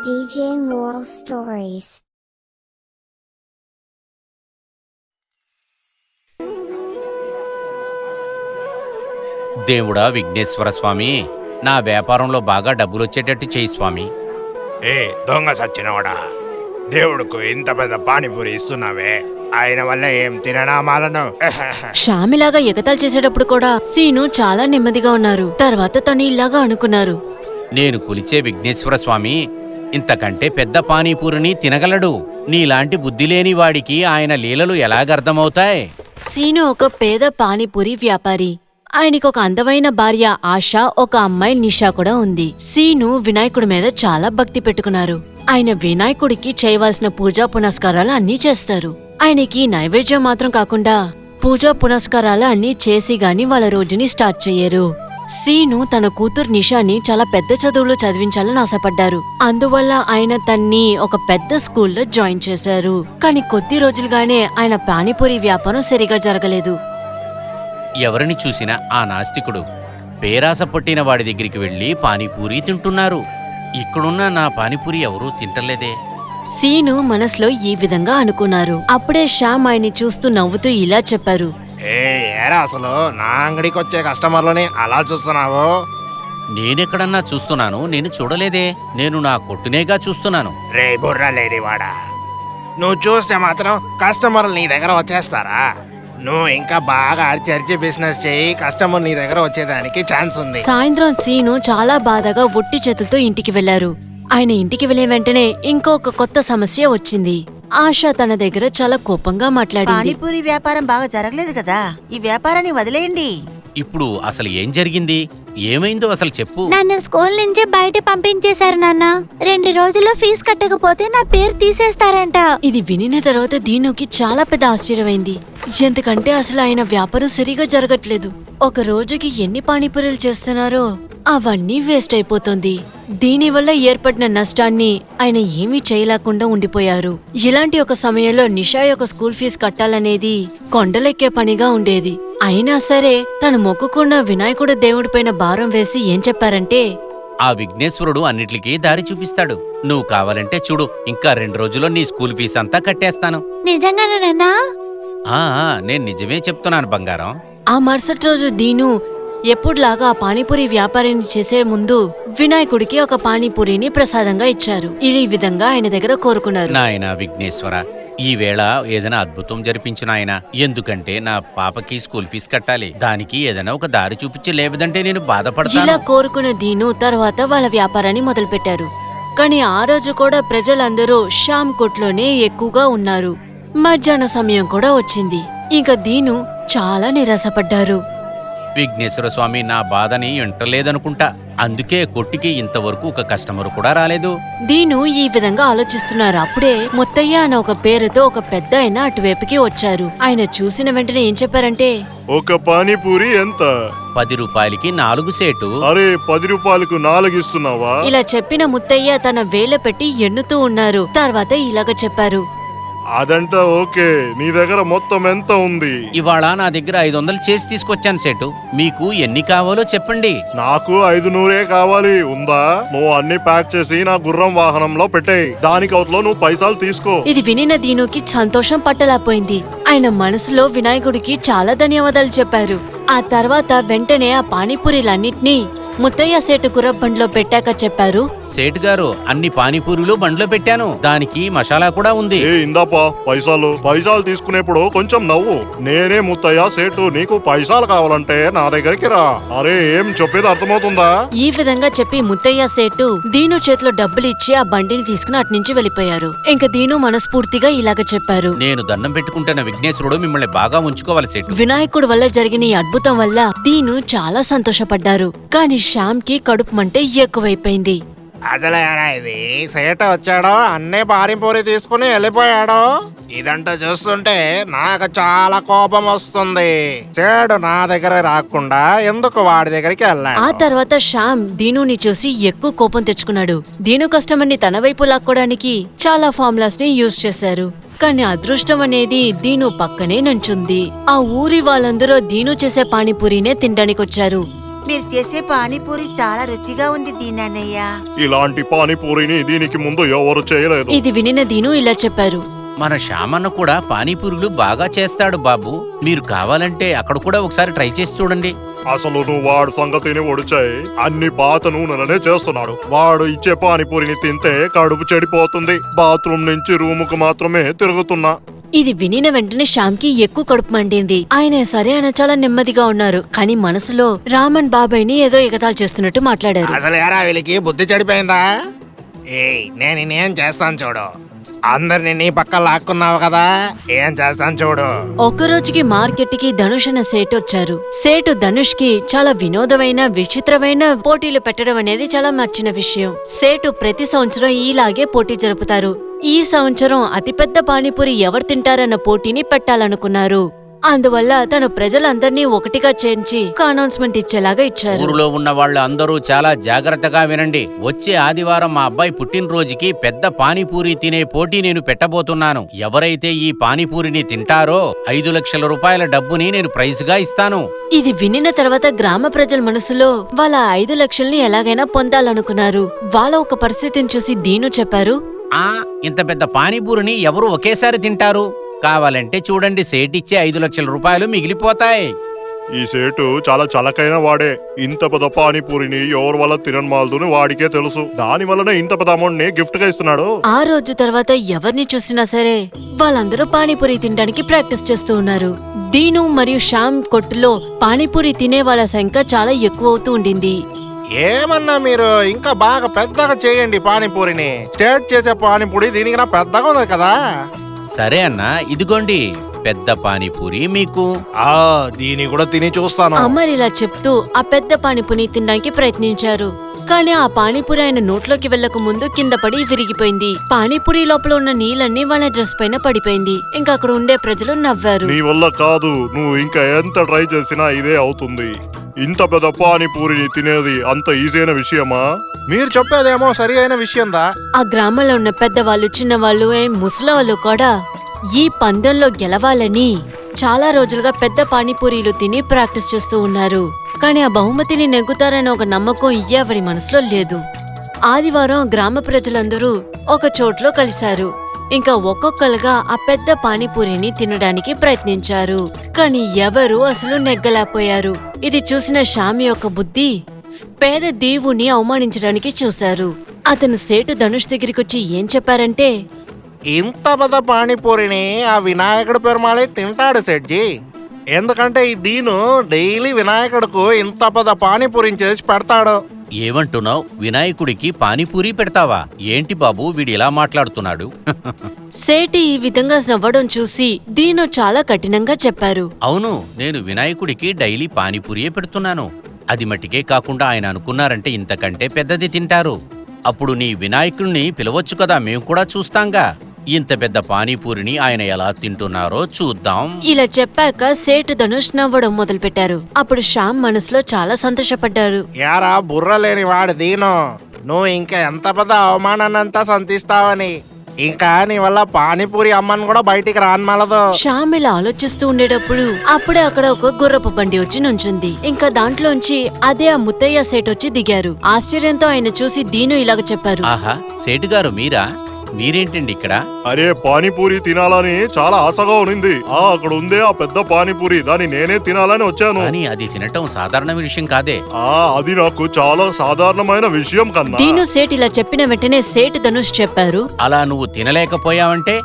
DJ Moral Stories. దేవుడా విఘ్నేశ్వర స్వామి, నా వ్యాపారంలో బాగా డబ్బులొచ్చేటట్టు చేయి స్వామి. ఏ దొంగ సచ్చినవాడా, దేవుడుకు ఇంత పెద్ద పానీపూరి ఇస్తున్నావే, ఆయన వల్ల ఏం తిననామాలను? శ్యామిలాగా ఎగతాలు చేసేటప్పుడు కూడా సీను చాలా నెమ్మదిగా ఉన్నారు. తర్వాత తను ఇలాగా అనుకున్నారు, నేను కొలిచే విఘ్నేశ్వర స్వామి ఇంతకంటే పెద్ద పానీపూరిని తినగలడు. నీలాంటి బుద్ధి లేని వాడికి ఆయన లీలలు ఎలాగర్థమవుతాయి? సీను ఒక పేద పానీపూరి వ్యాపారి. ఆయనకు ఒక అందమైన భార్య ఆశ, ఒక అమ్మాయి నిషా కూడా ఉంది. సీను వినాయకుడి మీద చాలా భక్తి పెట్టుకున్నారు. ఆయన వినాయకుడికి చేయవలసిన పూజా పునస్కారాలు అన్నీ చేస్తారు. ఆయనకి నైవేద్యం మాత్రం కాకుండా పూజా పునస్కారాలు అన్నీ చేసి గాని వాళ్ళ రోజుని స్టార్ట్ చెయ్యరు. సీను తన కూతురు నిషాని చాలా పెద్ద చదువులు చదివించాలని ఆశపడ్డారు. అందువల్ల ఆయన తన్ని ఒక పెద్ద స్కూల్లో జాయిన్ చేశారు. కానీ కొద్ది రోజులుగానే ఆయన పానీపూరి వ్యాపారం సరిగా జరగలేదు. ఎవరిని చూసినా ఆ నాస్తికుడు పేరాస పట్టిన వాడి దగ్గరికి వెళ్లి పానీపూరి తింటున్నారు. ఇక్కడున్న నా పానీపూరి ఎవరూ తింటలేదే. సీను మనసులో ఈ విధంగా అనుకున్నారు. అప్పుడే శ్యామ్ ఆయన్ని చూస్తూ నవ్వుతూ ఇలా చెప్పారు, ఏరా అసలు నా అంగడికి వచ్చే కస్టమర్లని అలా చూస్తున్నావు? నేనెక్కడన్నా చూస్తున్నాను? నేను చూడలేదే. నేను నా కొట్టునేగా చూస్తున్నాను. రే బుర్ర లేనివాడా, నువ్వు చూస్తే మాత్రం కస్టమర్లు నీ దగ్గర వచ్చేస్తారా? నువ్వు ఇంకా బాగా అరిచి బిజినెస్ చేయి, కస్టమర్ నీ దగ్గర వచ్చేదానికి ఛాన్స్ ఉంది. సాయంత్రం సీను చాలా బాధగా ఒట్టి చేతులతో ఇంటికి వెళ్లారు. ఆయన ఇంటికి వెళ్లిన వెంటనే ఇంకొక కొత్త సమస్య వచ్చింది. ఆశ తన దగ్గర చాలా కోపంగా మాట్లాడింది. పానీపూరి వ్యాపారం బాగా జరగలేదు కదా, ఈ వ్యాపారాన్ని వదిలేయండి. ఇప్పుడు అసలు ఏం జరిగింది? ఏమైందో అసలు చెప్పు. నన్ను స్కూల్ నుంచి బయట పంపించేశారు నాన్న. 2 రోజుల్లో ఫీజు కట్టకపోతే నా పేరు తీసేస్తారంట. ఇది వినిన తర్వాత దీనుకి చాలా పెద్ద ఆశ్చర్యమైంది. ఎందుకంటే అసలు ఆయన వ్యాపారం సరిగా జరగట్లేదు. ఒక రోజుకి ఎన్ని పానీపూరీలు చేస్తున్నారో అవన్నీ వేస్ట్ అయిపోతుంది. దీనివల్ల ఏర్పడిన నష్టాన్ని ఆయన ఏమీ చేయలేకుండా ఉండిపోయారు. ఇలాంటి ఒక సమయంలో నిషా యొక్క స్కూల్ ఫీజు కట్టాలనేది కొండలెక్కే పనిగా ఉండేది. అయినా సరే తను మొక్కుకున్న వినాయకుడు దేవుడిపైన భారం వేసి ఏం చెప్పారంటే, ఆ విఘ్నేశ్వరుడు అన్నిటికీ దారి చూపిస్తాడు. నువ్వు కావాలంటే చూడు, ఇంకా 2 రోజుల్లో నీ స్కూల్ ఫీజు అంతా కట్టేస్తాను. నిజంగానా నాన్నా? నేను నిజమే చెప్తున్నాను బంగారం. ఆ మరుసటి రోజు దీను ఎప్పుడులాగా ఆ పానీపూరి వ్యాపారాన్ని చేసే ముందు వినాయకుడికి ఒక పానీపూరిని ప్రసాదంగా ఇచ్చారు. ఈ విధంగా ఆయన దగ్గర కోరుకున్నారు, నాయనా విఘ్నేశ్వర, ఈవేళ ఏదైనా అద్భుతం జరిపించు నాయనా. ఎందుకంటే నా పాపకి స్కూల్ ఫీజు కట్టాలి. దానికి ఏదైనా ఒక దారి చూపించి, లేదంటే నేను బాధపడతాను. ఇలా కోరుకున్న దీను తర్వాత వాళ్ళ వ్యాపారాన్ని మొదలుపెట్టారు. కానీ ఆ రోజు కూడా ప్రజలందరూ శ్యామ్ కొట్లోనే ఎక్కువగా ఉన్నారు. మధ్యాహ్న సమయం కూడా వచ్చింది. ఇంకా దీను చాలా నిరాశపడ్డారు. విఘ్నేశ్వర స్వామి నా బాధని వింటలేదనుకుంటా. అందుకే కొట్టికి ఇంతవరకు ఒక కస్టమర్ కూడా రాలేదు. దీను ఈ విధంగా ఆలోచిస్తున్నారు. అప్పుడే ముత్తయ్య అన్న ఒక పేరుతో ఒక పెద్ద ఆయన అటువైపుకి వచ్చారు. ఆయన చూసిన వెంటనే ఏం చెప్పారంటే, ఒక పానీపూరి ఎంత? 10 రూపాయలకి 4 సేటు. అరే 10 రూపాయలకు 4 ఇస్తున్నావా? ఇలా చెప్పిన ముత్తయ్య తన వేళ్ళ పెట్టి ఎన్నుతూ ఉన్నారు. తర్వాత ఇలాగ చెప్పారు, అదంతా ఓకే, నీ దగ్గర మొత్తం ఎంత ఉంది? ఇవాళ నా దగ్గర 500 చేసి తీసుకొచ్చాను సేటు. మీకు ఎన్ని కావాలో చెప్పండి. నాకు 500 కావాలి. ఉందా? నువ్వు అన్ని ప్యాక్ చేసి నా గుర్రం వాహనంలో పెట్టేయ్. దానికి అవతలో నువ్వు పైసలు తీసుకో. ఇది వినిన దీనుకి సంతోషం పట్టలేకపోయింది. ఆయన మనసులో వినాయకుడికి చాలా ధన్యవాదాలు చెప్పారు. ఆ తర్వాత వెంటనే ఆ పానీపూరీలన్నిటినీ ముత్తయ్య సేటు గుర్రం బండ్లో పెట్టాక చెప్పారు, సేటు గారు, అన్ని పానీపూరీలు బండ్లో పెట్టాను. దానికి మసాలా కూడా ఉంది. ఇందాపా పైసలు తీసుకునేప్పుడు కొంచెం నవ్వు. నేనే ముత్తయ్య సేటు, నీకు పైసలు కావాలంటే నా దగ్గరికి రా. అరే ఏం చెప్పేది అర్థమవుతుందా? ఈ విధంగా చెప్పి ముత్తయ్య సేటు దీను చేతిలో డబ్బులు ఇచ్చి ఆ బండిని తీసుకుని అట్నుంచి వెళ్లిపోయారు. ఇంకా దీను మనస్ఫూర్తిగా ఇలాగ చెప్పారు, నేను దండం పెట్టుకుంటున్న విఘ్నేశ్వరుడు మిమ్మల్ని బాగా ఉంచుకోవాలి సేటు. వినాయకుడు వల్ల జరిగిన ఈ అద్భుతం వల్ల దీను చాలా సంతోషపడ్డారు. కానీ శ్యామ్ కి కడుపు మంటే ఎక్కువైపోయింది. అసలు ఇది సేట వచ్చాడో అన్నీ పానీపూరి తీసుకుని వెళ్ళిపోయాడో? ఇదంతా చూస్తుంటే నాకు చాలా కోపం వస్తుంది. సేడు నా దగ్గర రాకుండా ఎందుకు వాడి దగ్గరికి వెళ్ళాడు? ఆ తర్వాత శ్యామ్ దీనుని చూసి ఎక్కువ కోపం తెచ్చుకున్నాడు. దీను కస్టమర్ని తన వైపు లాక్కోడానికి చాలా ఫార్ములాస్ ని యూజ్ చేశారు. కానీ అదృష్టం అనేది దీను పక్కనే నుంచుంది. ఆ ఊరి వాళ్ళందరూ దీను చేసే పానీపూరినే తినడానికొచ్చారు. మీరు చేసే పానీపూరి చాలా రుచిగా ఉంది దీనన్నయ్య. ఇలాంటి పానీపూరిని దీనికి ముందు ఎవరు చేయలేదు. ఇది వినిన దీను ఇలా చెప్పారు. మన శ్యామన్న కూడా పానీపూరీలు బాగా చేస్తాడు బాబు. మీరు కావాలంటే అక్కడ కూడా ఒకసారి ట్రై చేసి చూడండి. అసలు నువ్వు వాడు సంగతిని ఒడిచాయి అన్ని పాత నూనెలనే చేస్తున్నాడు. వాడు ఇచ్చే పానీపూరిని తింటే కడుపు చెడిపోతుంది. బాత్రూమ్ నుంచి రూముకు మాత్రమే తిరుగుతున్నా. ఇది వినిన వెంటనే శ్యామ్కి ఎక్కువ కడుపు మండింది. ఆయన సరే ఆయన చాలా నెమ్మదిగా ఉన్నారు, కానీ మనసులో రామన్ బాబాయ్ని ఏదో ఎగతాళి చేస్తున్నట్టు మాట్లాడారు. అసలు ఎరా వీళ్ళకి బుద్ధి చెడిపోయిందా? ఏయ్ నేనేం చేస్తాను చూడు. అందరిని నీ పక్క లాక్కున్నావు కదా, ఏం చేస్తాను చూడు. ఒక రోజుకి మార్కెట్ కి ధనుష్ అన్న సేటు వచ్చారు. సేటు ధనుష్ కి చాలా వినోదమైన విచిత్రమైన పోటీలు పెట్టడం అనేది చాలా నచ్చిన విషయం. సేటు ప్రతి సంవత్సరం ఇలాగే పోటీ జరుపుతారు. ఈ సంవత్సరం అతిపెద్ద పానీపూరి ఎవరు తింటారన్న పోటీని పెట్టాలనుకున్నారు. అందువల్ల తను ప్రజలందర్నీ ఒకటిగా చేర్చి అనౌన్స్మెంట్ ఇచ్చేలాగా ఇచ్చారు. ఊరిలో ఉన్న వాళ్ళు అందరూ చాలా జాగ్రత్తగా వినండి. వచ్చే ఆదివారం మా అబ్బాయి పుట్టినరోజుకి పెద్ద పానీపూరి తినే పోటీ నేను పెట్టబోతున్నాను. ఎవరైతే ఈ పానీపూరిని తింటారో 5 లక్షల రూపాయల డబ్బుని నేను ప్రైజ్ గా ఇస్తాను. ఇది వినిన తర్వాత గ్రామ ప్రజల మనసులో వాళ్ళ 5 లక్షల్ని ఎలాగైనా పొందాలనుకున్నారు. వాళ్ళ ఒక పరిస్థితిని చూసి దీను చెప్పారు, ఇంత పెద్ద పానీపూరిని ఎవరు ఒకేసారి తింటారు? కావాలంటే చూడండి, సేటిచ్చే 5 లక్షల రూపాయలు మిగిలిపోతాయి. ఈ సేటు చాలా చలకైన వాడే. ఇంత పెద్ద పానీపూరిని ఎవరి వల్ల తినమాలదుని వాడికే తెలుసు. దాని వల్లనే ఇంత పెద్ద అమౌంట్ ని గిఫ్ట్ గా ఇస్తున్నాడు. ఆ రోజు తర్వాత ఎవరిని చూసినా సరే వాళ్ళందరూ పానీపూరి తినడానికి ప్రాక్టీస్ చేస్తూ ఉన్నారు. దీను మరియు శ్యామ్ కొట్టులో పానీపూరి తినే వాళ్ళ సంఖ్య చాలా ఎక్కువ అవుతూ ఉండింది. ఏమన్నా మీరు ఇంకా బాగా పెద్దగా చేయండి పానీపూరిని. స్టేట్ చేసే పానీపూరి దీనికి నా పెద్దగా ఉన్నది కదా. సరే అన్నా, ఇదిగోండి పెద్ద పానీపూరి మీకు. దీని కూడా తిని చూస్తాను. అమర్ ఇలా చెప్తూ ఆ పెద్ద పానీపూరి తినడానికి ప్రయత్నించారు. కానీ ఆ పానీపూరి ఆయన నోట్లోకి వెళ్లక ముందు కింద పడి విరిగిపోయింది. పానీపూరి లోపల ఉన్న నీళ్ళన్నీ వాళ్ళ డ్రెస్ పైన పడిపోయింది. ఇంకా అక్కడ ఉండే ప్రజలు నవ్వారు. నీ వల్ల కాదు, నువ్వు ఇంకా ఎంత ట్రై చేసినా ఇదే అవుతుంది. ఇంత పెద్ద పానీపూరిని తినేది అంత ఈజీ అయిన విషయమా? మీరు చెప్పేదేమో సరి అయిన విషయందా? ఆ గ్రామంలో ఉన్న పెద్దవాళ్ళు, చిన్నవాళ్ళు, ముసలివాళ్ళు కూడా ఈ పందెంలో గెలవాలని చాలా రోజులుగా పెద్ద పానీపూరీలు తిని ప్రాక్టీస్ చేస్తూ ఉన్నారు. కానీ ఆ బహుమతిని నెగ్గుతారన్న ఒక నమ్మకం ఎవరి మనసులో లేదు. ఆదివారం గ్రామ ప్రజలందరూ ఒక చోట్లో కలిశారు. ఇంకా ఒక్కొక్కరుగా ఆ పెద్ద పానీపూరిని తినడానికి ప్రయత్నించారు. కానీ ఎవరూ అసలు నెగ్గలేకపోయారు. ఇది చూసిన శ్యామ్ యొక్క బుద్ధి పేద దేవుణ్ణి అవమానించడానికి చూశారు. అతను సేటు ధనుష్ దగ్గరికొచ్చి ఏం చెప్పారంటే, ఇంత పెద్ద పానీపూరిని ఆ వినాయకుడి పెరుమాళే తింటాడు సెట్జీ. ఎందుకంటే ఈ దీను డైలీ వినాయకుడుకు ఇంత పెద్ద పానీపూరిని చేసి పెడతాడు. ఏమంటున్నావు? వినాయకుడికి పానీపూరి పెడతావా? ఏంటి బాబు వీడు ఇలా మాట్లాడుతున్నాడు? సేటి ఈ విధంగా నవ్వడం చూసి దీను చాలా కఠినంగా చెప్పారు. అవును, నేను వినాయకుడికి డైలీ పానీపూరియే పెడుతున్నాను. అది మటికే కాకుండా ఆయన అనుకున్నారంటే ఇంతకంటే పెద్దది తింటారు. అప్పుడు నీ వినాయకుడిని పిలవచ్చు కదా, మేము కూడా చూస్తాంగా. ఇంత పెద్ద పానీపూరిని ఆయన ఎలా తింటున్నారో చూద్దాం. ఇలా చెప్పాక సేటు ధనుష్ నవ్వడం మొదలుపెట్టారు. అప్పుడు శ్యామ్ మనసులో చాలా సంతోషపడ్డారు. యారా బుర్ర లేని వాడు దీను, నువ్వు ఇంకా ఎంత పెద్ద అవమానాన్నంతా సంతిస్తావని. ఇంకా నీ వల్ల పానీపూరి అమ్మని కూడా బయటికి రానమలదు. శ్యామ్ ఇలా ఆలోచిస్తూ ఉండేటప్పుడు అప్పుడే అక్కడ ఒక గుర్రపు బండి వచ్చి నుంచుంది. ఇంకా దాంట్లోంచి అదే ఆ ముత్తయ్య సేట్ వచ్చి దిగారు. ఆశ్చర్యంతో ఆయన చూసి దీను ఇలాగ చెప్పారు, ఆహా, సేటు గారు మీరా? మీరేంటండి ఇక్కడ? అరే పానీపూరి తినాలని చాలా ఆశగా ఉంది. అక్కడ ఉందే ఆ పెద్ద పానీపూరి, దాన్ని నేనే తినాలని వచ్చాను. కానీ అది తినటం సాధారణ విషయం కాదే. అది నాకు చాలా సాధారణమైన విషయం కన్నా. దీను సేట్ ఇలా చెప్పిన వెంటనే సేటు ధనుష్ చెప్పారు, అలా నువ్వు తినలేకపోయావంటే?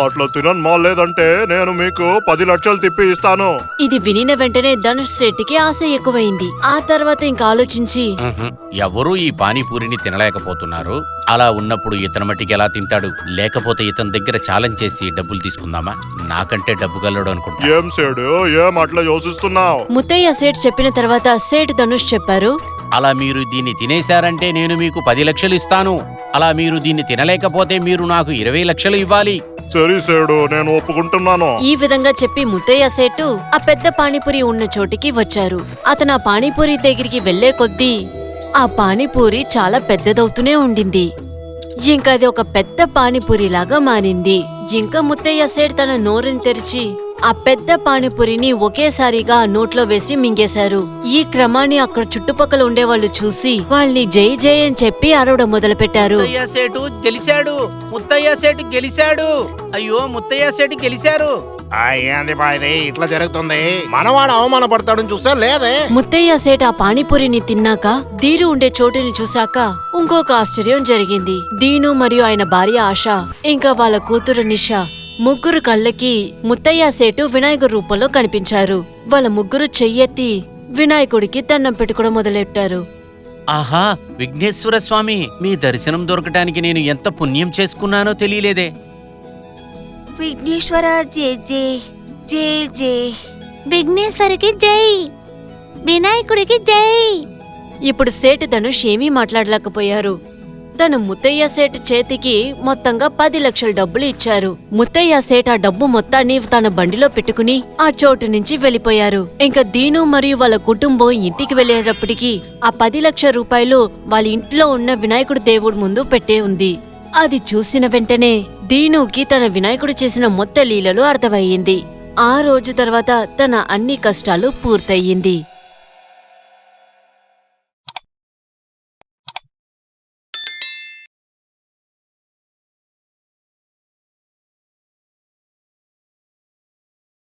అట్లా తినలేదంటే నేను మీకు 10 లక్షలు తిప్పి ఇస్తాను. ఇది వినిన వెంటనే ధనుష్ సేట్కి ఆశ ఎక్కువైంది. ఆ తర్వాత ఇంకా ఆలోచించి, ఎవరూ ఈ పానీపూరిని తినలేకపోతున్నారు. అలా ఉన్నప్పుడు ఇతను మట్టికి ఎలా తింటాడు? లేకపోతే ఇతని దగ్గర ఛాలెంజ్ చేసి డబ్బులు తీసుకుందామా? నాకంటే డబ్బు గలడు అనుకుంటా. ఏం సేడు, ఏం అట్లా యోచిస్తున్నావు? ముత్తయ్య సేట్ చెప్పిన తర్వాత సేటు ధనుష్ చెప్పారు, అలా మీరు దీన్ని తినేశారంటే నేను మీకు 10 లక్షలు ఇస్తాను. అలా మీరు దీన్ని తినలేకపోతే మీరు నాకు 20 లక్షలు ఇవ్వాలి. సరే సేడు, నేను ఒప్పుకుంటున్నాను. ఈ విధంగా చెప్పి ముత్తయ్య సేటు ఆ పెద్ద పానీపూరి ఉన్న చోటికి వచ్చారు. అతను ఆ పానీపూరి దగ్గరికి వెళ్లే కొద్దీ ఆ పానీపూరి చాలా పెద్దదవుతూనే ఉండింది. ఇంకా అది ఒక పెద్ద పానీపూరి లాగా మారింది. ఇంకా ముత్తయ్య సేట్ తన నోరుని తెరిచి ఆ పెద్ద పానీపూరిని ఒకేసారిగా నోట్లో వేసి మింగేశారు. ఈ క్రమాన్ని అక్కడ చుట్టుపక్కల ఉండేవాళ్ళు చూసి వాళ్ళని జై జై అని చెప్పి అరవడం మొదలుపెట్టారు. ముత్తయ్య సేటు గెలిచాడు, ముత్తయ్య సేటు గెలిచాడు, అయ్యో ముత్తయ్య సేటు గెలిచారు. ఏంది బా ఇది ఇట్లా జరుగుతుంది? మనవాడు అవమానపడతాడని చూస్తే లేదే. ముత్తయ్య సేట్ ఆ పానీపూరిని తిన్నాక దీరు ఉండే చోటుని చూశాక ఇంకొక ఆశ్చర్యం జరిగింది. దీను మరియు ఆయన భార్య ఆశ ఇంకా వాళ్ళ కూతురు నిషా ముగ్గురు కళ్ళకి ముత్తయ్య సేటు వినాయకుడి రూపంలో కనిపించారు. వాళ్ళ ముగ్గురు చెయ్యెత్తి వినాయకుడికి దండం పెట్టుకోవడం మొదలెట్టారు. ఆహా, విఘ్నేశ్వర స్వామి, మీ దర్శనం దొరకటానికి నేను ఎంత పుణ్యం చేసుకున్నానో తెలియలేదే. విఘ్నేశ్వర జై జై జై జై. విఘ్నేశ్వరికి జై, వినాయకుడికి జై. ఇప్పుడు సేటు ధనుష్ ఏమీ మాట్లాడలేకపోయారు. తను ముత్తయ్య సేట్ చేతికి మొత్తంగా 10 లక్షల డబ్బులు ఇచ్చారు. ముత్తయ్య సేట్ ఆ డబ్బు మొత్తాన్ని తన బండిలో పెట్టుకుని ఆ చోటు నుంచి వెళ్లిపోయారు. ఇంకా దీను మరియు వాళ్ళ కుటుంబం ఇంటికి వెళ్లేటప్పటికి ఆ 10 లక్షల రూపాయలు వాళ్ళ ఇంట్లో ఉన్న వినాయకుడి దేవుడి ముందు పెట్టే ఉంది. అది చూసిన వెంటనే దీనుకి తన వినాయకుడు చేసిన మొత్త లీలలు అర్థమయ్యింది. ఆ రోజు తర్వాత తన అన్ని కష్టాలు పూర్తయింది.